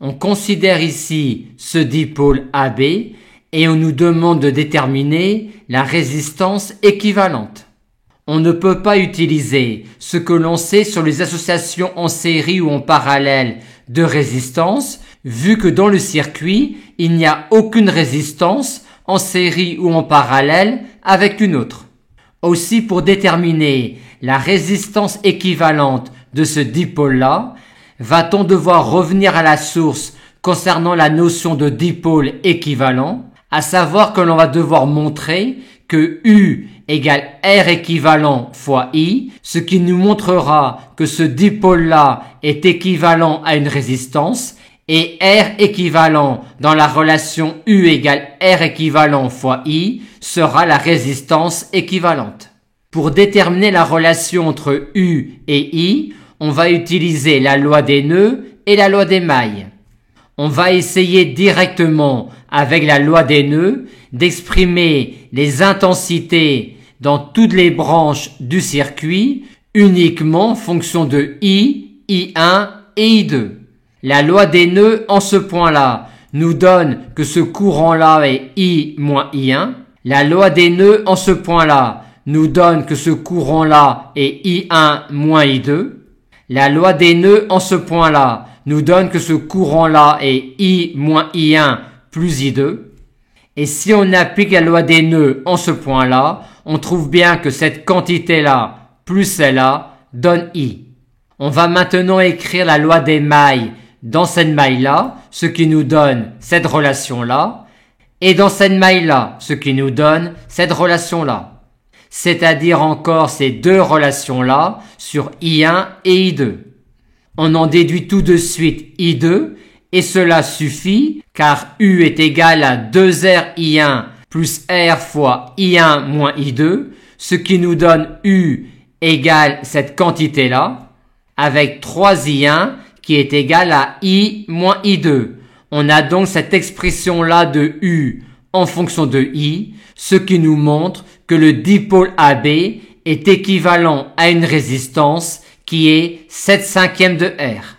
On considère ici ce dipôle AB et on nous demande de déterminer la résistance équivalente. On ne peut pas utiliser ce que l'on sait sur les associations en série ou en parallèle de résistance, vu que dans le circuit, il n'y a aucune résistance en série ou en parallèle avec une autre. Aussi, pour déterminer la résistance équivalente de ce dipôle-là, va-t-on devoir revenir à la source concernant la notion de dipôle équivalent, à savoir que l'on va devoir montrer que U égale R équivalent fois I, ce qui nous montrera que ce dipôle-là est équivalent à une résistance, et R équivalent dans la relation U égale R équivalent fois I sera la résistance équivalente. Pour déterminer la relation entre U et I, on va utiliser la loi des nœuds et la loi des mailles. On va essayer directement avec la loi des nœuds d'exprimer les intensités dans toutes les branches du circuit uniquement en fonction de I, I1 et I2. La loi des nœuds en ce point-là nous donne que ce courant-là est I moins I1. La loi des nœuds en ce point-là nous donne que ce courant-là est I1 moins I2. La loi des nœuds en ce point-là nous donne que ce courant-là est I moins I1 plus I2. Et si on applique la loi des nœuds en ce point-là, on trouve bien que cette quantité-là plus celle-là donne I. On va maintenant écrire la loi des mailles dans cette maille-là, ce qui nous donne cette relation-là, et dans cette maille-là, ce qui nous donne cette relation-là. C'est-à-dire encore ces deux relations-là sur I1 et I2. On en déduit tout de suite I2, et cela suffit, car U est égal à 2R I1 plus R fois I1 moins I2, ce qui nous donne U égale cette quantité-là, avec 3I1 qui est égal à I moins I2. On a donc cette expression-là de U en fonction de I, ce qui nous montre que le dipôle AB est équivalent à une résistance qui est 7/5 de R.